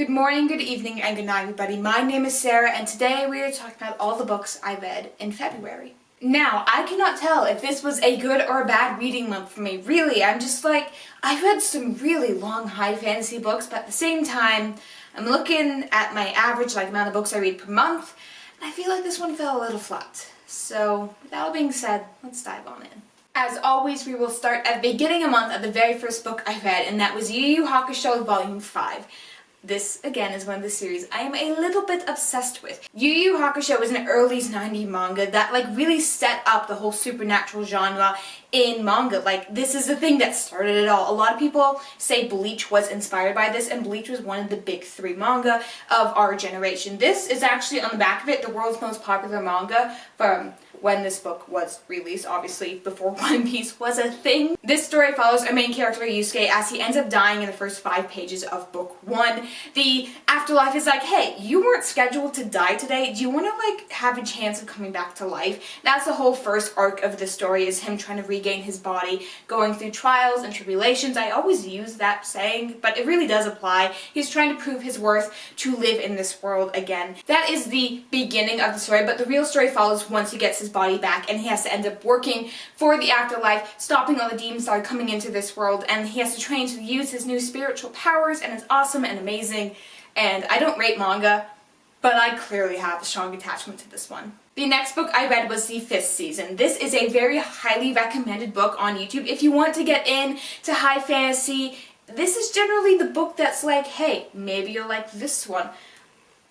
Good morning, good evening, and good night, everybody. My name is Sarah, and today we are talking about all the books I read in February. Now, I cannot tell if this was a good or a bad reading month for me. Really, I'm just like, I've read some really long high fantasy books, but at the same time, I'm looking at my average amount of books I read per month, and I feel like this one fell a little flat. So, with that all being said, let's dive on in. As always, we will start at the beginning of the month at the very first book I read, and that was Yu Yu Hakusho Volume 5. This, again, is one of the series I am a little bit obsessed with. Yu Yu Hakusho was an early 90s manga that, really set up the whole supernatural genre in manga. This is the thing that started it all. A lot of people say Bleach was inspired by this, and Bleach was one of the big three manga of our generation. This is actually, on the back of it, the world's most popular manga from when this book was released, obviously before One Piece was a thing. This story follows our main character Yusuke as he ends up dying in the first 5 pages of book 1. The afterlife is like, hey, you weren't scheduled to die today. Do you want to have a chance of coming back to life? That's the whole first arc of the story, is him trying to regain his body, going through trials and tribulations. I always use that saying, but it really does apply. He's trying to prove his worth to live in this world again. That is the beginning of the story, but the real story follows once he gets his body back and he has to end up working for the afterlife, stopping all the demons that are coming into this world, and he has to train to use his new spiritual powers, and it's awesome and amazing. And I don't rate manga, but I clearly have a strong attachment to this one. The next book I read was the 5th season. This is a very highly recommended book on YouTube. If you want to get into high fantasy, this is generally the book that's like, hey, maybe you'll like this one.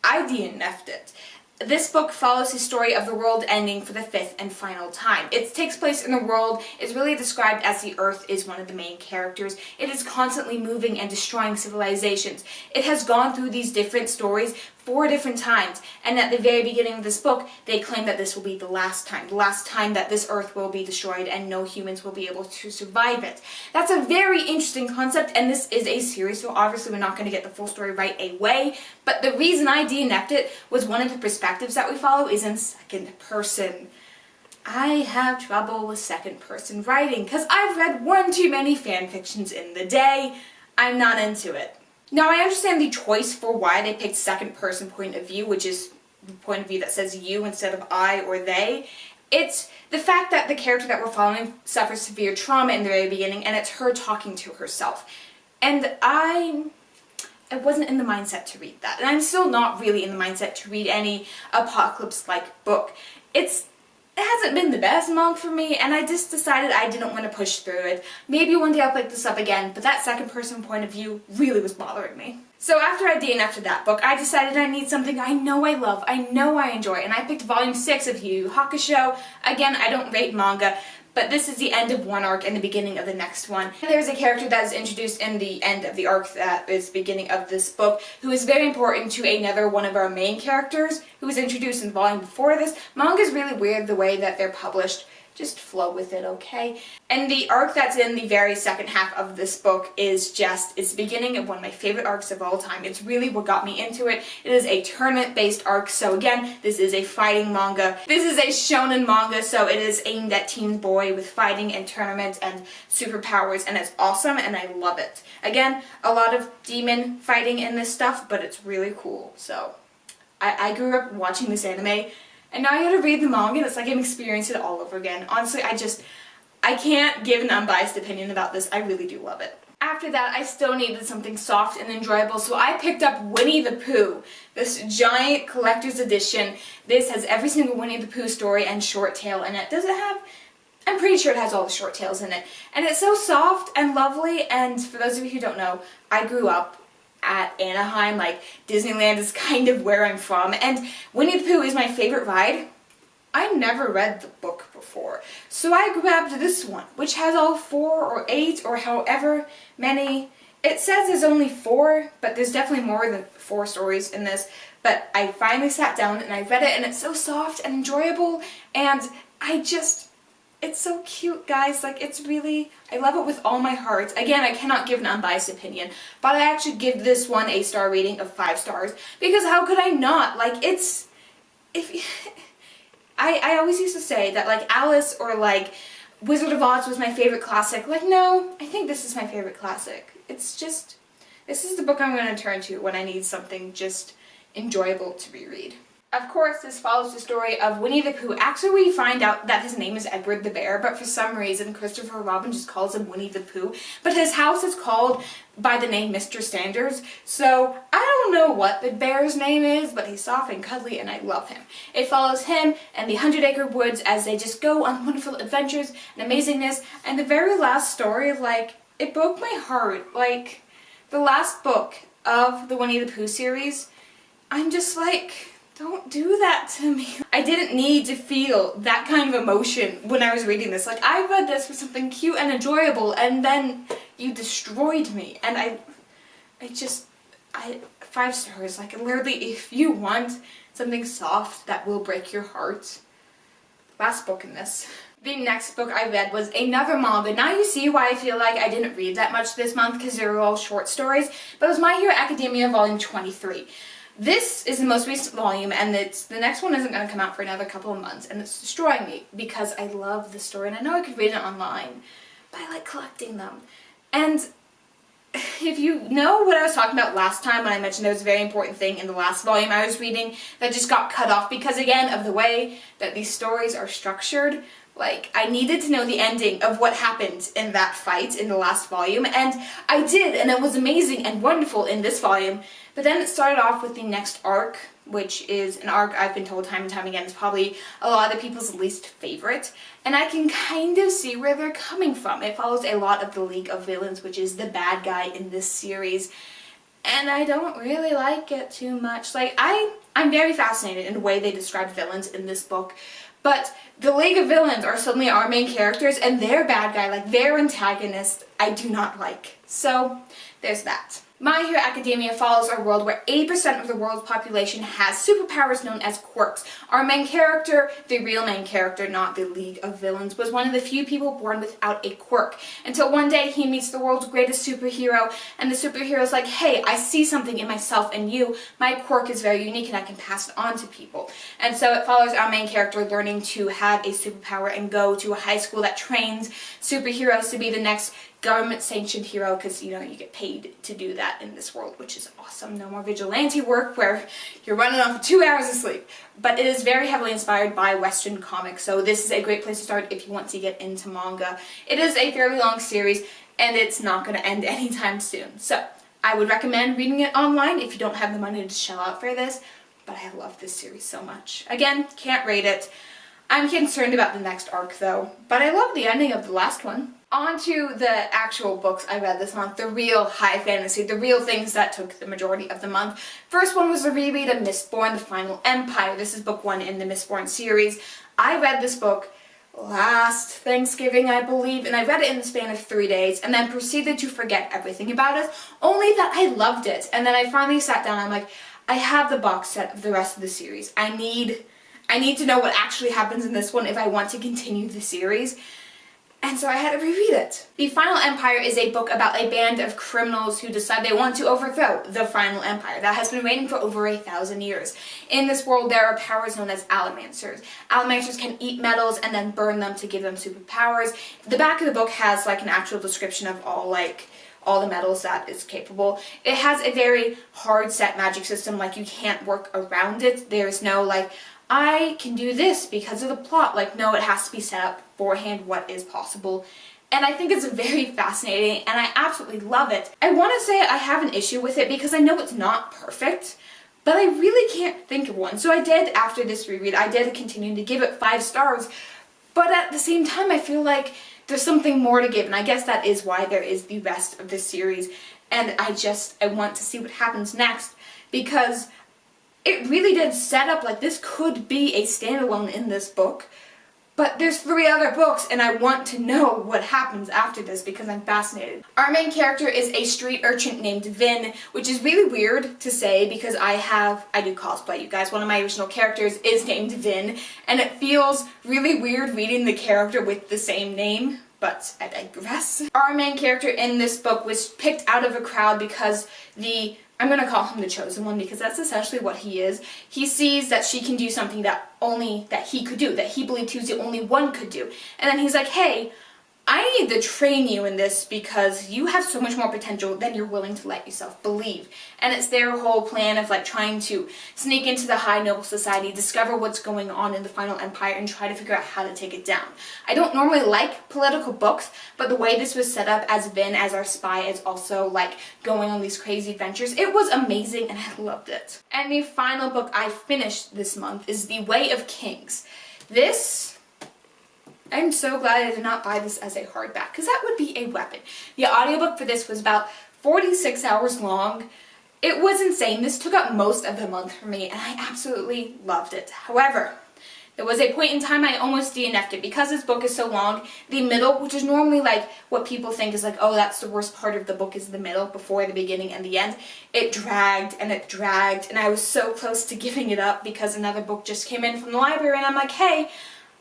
I DNF'd it. This book follows the story of the world ending for the 5th and final time. It takes place in a world, is really described as the Earth is one of the main characters. It is constantly moving and destroying civilizations. It has gone through these different stories 4 different times, and at the very beginning of this book, they claim that this will be the last time that this Earth will be destroyed and no humans will be able to survive it. That's a very interesting concept, and this is a series, so obviously we're not going to get the full story right away, but the reason I DNF'd it was one of the perspectives that we follow is in second person. I have trouble with second person writing, because I've read one too many fan fictions in the day. I'm not into it. Now, I understand the choice for why they picked second person point of view, which is the point of view that says you instead of I or they. It's the fact that the character that we're following suffers severe trauma in the very beginning, and it's her talking to herself. And I wasn't in the mindset to read that, and I'm still not really in the mindset to read any apocalypse-like book. It hasn't been the best month for me, and I just decided I didn't want to push through it. Maybe one day I'll pick this up again, but that second person point of view really was bothering me. So after I DNF'd that book, I decided I need something I know I love, I know I enjoy, and I picked Volume 6 of Yu Yu Hakusho. Again, I don't rate manga, but this is the end of one arc and the beginning of the next one. There's a character that is introduced in the end of the arc that is the beginning of this book, who is very important to another one of our main characters, who was introduced in the volume before this. Manga is really weird the way that they're published. Just flow with it, okay? And the arc that's in the very second half of this book is it's the beginning of one of my favorite arcs of all time. It's really what got me into it. It is a tournament-based arc, so again, this is a fighting manga. This is a shonen manga, so it is aimed at teen boy with fighting and tournaments and superpowers, and it's awesome, and I love it. Again, a lot of demon fighting in this stuff, but it's really cool. So, I grew up watching this anime, and now I gotta read the manga, and it's like I'm experiencing it all over again. Honestly, I can't give an unbiased opinion about this. I really do love it. After that, I still needed something soft and enjoyable, so I picked up Winnie the Pooh, this giant collector's edition. This has every single Winnie the Pooh story and short tale in it. Does it have? I'm pretty sure it has all the short tales in it. And it's so soft and lovely, and for those of you who don't know, I grew up at Anaheim. Disneyland is kind of where I'm from, and Winnie the Pooh is my favorite ride. I never read the book before, so I grabbed this one, which has all 4 or 8 or however many. It says there's only 4, but there's definitely more than 4 stories in this, but I finally sat down and I read it, and it's so soft and enjoyable, and it's so cute, guys. It's really, I love it with all my heart. Again, I cannot give an unbiased opinion, but I actually give this one a star rating of 5 stars, because how could I not? I always used to say that, Alice or, Wizard of Oz was my favorite classic. No, I think this is my favorite classic. It's just, This is the book I'm going to turn to when I need something just enjoyable to reread. Of course, this follows the story of Winnie the Pooh. Actually, we find out that his name is Edward the Bear, but for some reason, Christopher Robin just calls him Winnie the Pooh. But his house is called by the name Mr. Sanders, so I don't know what the bear's name is, but he's soft and cuddly, and I love him. It follows him and the 100-Acre Woods as they just go on wonderful adventures and amazingness, and the very last story, like, it broke my heart. Like, the last book of the Winnie the Pooh series, I'm just like, don't do that to me. I didn't need to feel that kind of emotion when I was reading this. Like, I read this for something cute and enjoyable, and then you destroyed me. And I 5 stars. Like, literally, if you want something soft that will break your heart, last book in this. The next book I read was another manga. Now you see why I feel like I didn't read that much this month, because they were all short stories, but it was My Hero Academia Volume 23. This is the most recent volume, and the next one isn't going to come out for another couple of months, and it's destroying me because I love the story, and I know I could read it online, but I like collecting them. And if you know what I was talking about last time when I mentioned there was a very important thing in the last volume I was reading that just got cut off because, again, of the way that these stories are structured. Like, I needed to know the ending of what happened in that fight in the last volume, and I did, and it was amazing and wonderful in this volume. But then it started off with the next arc, which is an arc I've been told time and time again is probably a lot of people's least favorite, and I can kind of see where they're coming from. It follows a lot of the League of Villains, which is the bad guy in this series, and I don't really like it too much. Like, I'm very fascinated in the way they describe villains in this book, but the League of Villains are suddenly our main characters, and their bad guy, like their antagonist, I do not like. So, there's that. My Hero Academia follows a world where 80% of the world's population has superpowers known as quirks. Our main character, the real main character, not the League of Villains, was one of the few people born without a quirk. Until one day he meets the world's greatest superhero, and the superhero's like, hey, I see something in myself and you. My quirk is very unique and I can pass it on to people. And so it follows our main character learning to have a superpower and go to a high school that trains superheroes to be the next government-sanctioned hero, because, you know, you get paid to do that in this world, which is awesome. No more vigilante work where you're running off 2 hours of sleep. But it is very heavily inspired by Western comics, so this is a great place to start if you want to get into manga. It is a fairly long series, and it's not going to end anytime soon. So, I would recommend reading it online if you don't have the money to shell out for this, but I love this series so much. Again, can't rate it. I'm concerned about the next arc, though, but I love the ending of the last one. On to the actual books I read this month, the real high fantasy, the real things that took the majority of the month. First one was a reread of Mistborn, The Final Empire. This is book 1 in the Mistborn series. I read this book last Thanksgiving, I believe, and I read it in the span of 3 days, and then proceeded to forget everything about it, only that I loved it. And then I finally sat down, I'm like, I have the box set of the rest of the series. I need to know what actually happens in this one if I want to continue the series. And so I had to reread it. The Final Empire is a book about a band of criminals who decide they want to overthrow the Final Empire that has been reigning for over 1,000 years. In this world, there are powers known as Allomancers. Allomancers can eat metals and then burn them to give them superpowers. The back of the book has like an actual description of all the metals that it's capable. It has a very hard set magic system, like you can't work around it. There's no like, I can do this because of the plot. Like, no, it has to be set up beforehand what is possible. And I think it's very fascinating, and I absolutely love it. I want to say I have an issue with it because I know it's not perfect, but I really can't think of one. So I did, after this reread, I did continue to give it 5 stars, but at the same time I feel like there's something more to give, and I guess that is why there is the rest of this series, and I want to see what happens next, because it really did set up like this could be a standalone in this book, but there's 3 other books and I want to know what happens after this because I'm fascinated. Our main character is a street urchin named Vin, which is really weird to say because I do cosplay, you guys. One of my original characters is named Vin, and it feels really weird reading the character with the same name, but I digress. Our main character in this book was picked out of a crowd because I'm going to call him the chosen one because that's essentially what he is. He sees that she can do something that he could do, that he believed he was the only one could do. And then he's like, hey, I need to train you in this because you have so much more potential than you're willing to let yourself believe. And it's their whole plan of like trying to sneak into the high noble society, discover what's going on in the final empire, and try to figure out how to take it down. I don't normally like political books, but the way this was set up as Vin, as our spy, is also like going on these crazy adventures. It was amazing and I loved it. And the final book I finished this month is The Way of Kings. I'm so glad I did not buy this as a hardback, because that would be a weapon. The audiobook for this was about 46 hours long. It was insane. This took up most of the month for me, and I absolutely loved it. However, there was a point in time I almost DNF'd it. Because this book is so long, the middle, which is normally like what people think is like, oh, that's the worst part of the book is the middle, before the beginning and the end, it dragged, and I was so close to giving it up because another book just came in from the library, and I'm like, hey,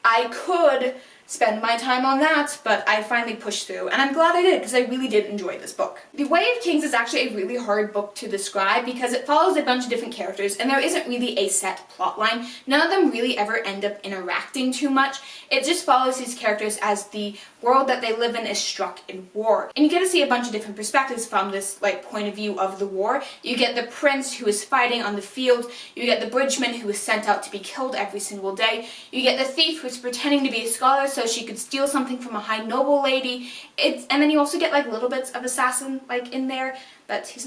I could spend my time on that, but I finally pushed through, and I'm glad I did because I really did enjoy this book. The Way of Kings is actually a really hard book to describe because it follows a bunch of different characters and there isn't really a set plot line. None of them really ever end up interacting too much. It just follows these characters as the world that they live in is struck in war. And you get to see a bunch of different perspectives from this like point of view of the war. You get the prince who is fighting on the field, you get the bridgeman who is sent out to be killed every single day, you get the thief who's pretending to be a scholar so she could steal something from a high noble lady. And then you also get like little bits of assassin like in there, but he's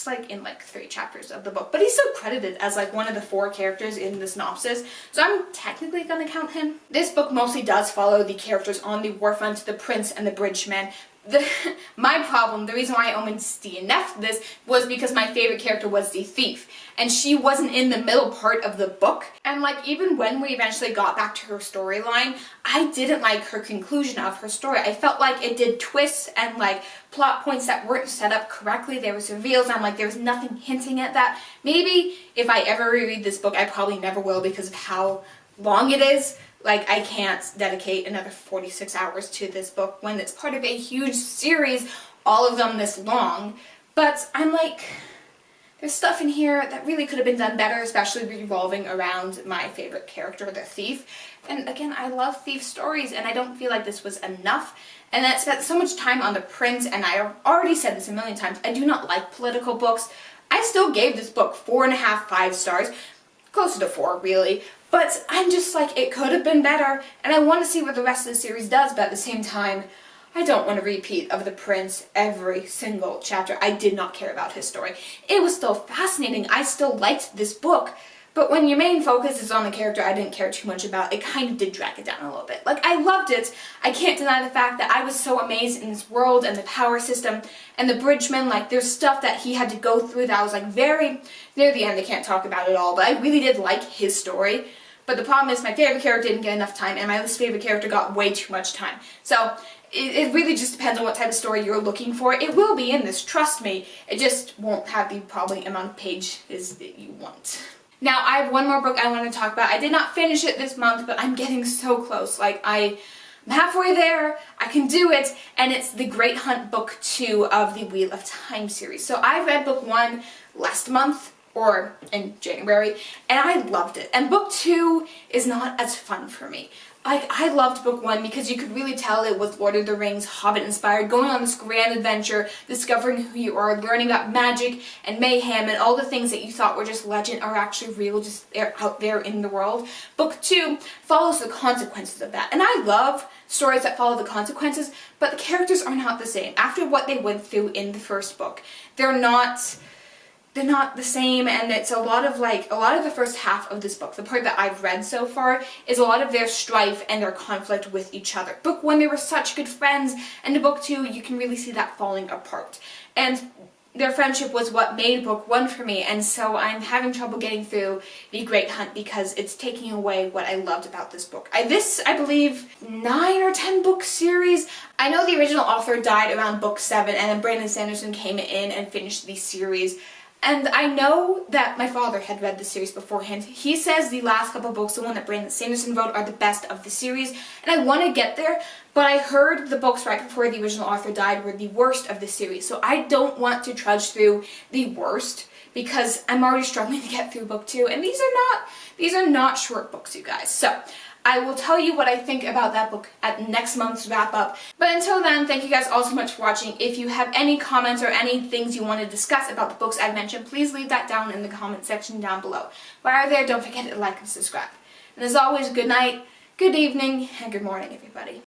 like in like 3 chapters of the book. But he's still credited as like one of the 4 characters in the synopsis, so I'm technically gonna count him. This book mostly does follow the characters on the war front, the prince and the bridgeman. My problem, the reason why I almost DNF'd this, was because my favorite character was the thief, and she wasn't in the middle part of the book. And like even when we eventually got back to her storyline, I didn't like her conclusion of her story. I felt like it did twists and like plot points that weren't set up correctly. There was reveals, and I'm like, there was nothing hinting at that. Maybe if I ever reread this book, I probably never will because of how long it is. Like, I can't dedicate another 46 hours to this book when it's part of a huge series, all of them this long. But I'm like, there's stuff in here that really could have been done better, especially revolving around my favorite character, the thief. And again, I love thief stories, and I don't feel like this was enough. And I spent so much time on the prince, and I already said this a million times, I do not like political books. I still gave this book 4.5, 5 stars. Closer to 4, really. But I'm just like, it could have been better, and I want to see what the rest of the series does, but at the same time, I don't want a repeat of the prince every single chapter. I did not care about his story. It was still fascinating. I still liked this book, but when your main focus is on the character I didn't care too much about, it kind of did drag it down a little bit. Like, I loved it. I can't deny the fact that I was so amazed in this world and the power system and the bridgeman. Like, there's stuff that he had to go through that I was like very near the end. I can't talk about it all, but I really did like his story. But the problem is my favorite character didn't get enough time, and my least favorite character got way too much time. So it really just depends on what type of story you're looking for. It will be in this, trust me. It just won't have the probably amount of pages that you want. Now, I have one more book I want to talk about. I did not finish it this month, but I'm getting so close. Like, I'm halfway there, I can do it, and it's The Great Hunt Book 2 of the Wheel of Time series. So I read book 1 last month, or in January, and I loved it. And book 2 is not as fun for me. Like, I loved book 1 because you could really tell it was Lord of the Rings, Hobbit inspired, going on this grand adventure, discovering who you are, learning about magic and mayhem and all the things that you thought were just legend are actually real, just out there in the world. Book 2 follows the consequences of that. And I love stories that follow the consequences, but the characters are not the same. After what they went through in the first book, they're not the same, and it's a lot of the first half of this book, the part that I've read so far, is a lot of their strife and their conflict with each other. Book 1, they were such good friends, and in book 2, you can really see that falling apart. And their friendship was what made book 1 for me, and so I'm having trouble getting through The Great Hunt because it's taking away what I loved about this book. This, I believe, 9 or 10 book series. I know the original author died around book 7, and then Brandon Sanderson came in and finished the series. And I know that my father had read the series beforehand. He says the last couple books, the one that Brandon Sanderson wrote, are the best of the series. And I want to get there, but I heard the books right before the original author died were the worst of the series. So I don't want to trudge through the worst because I'm already struggling to get through book 2. And these are not short books, you guys. So I will tell you what I think about that book at next month's wrap up. But until then, thank you guys all so much for watching. If you have any comments or any things you want to discuss about the books I've mentioned, please leave that down in the comment section down below. While you're there, don't forget to like and subscribe. And as always, good night, good evening, and good morning, everybody.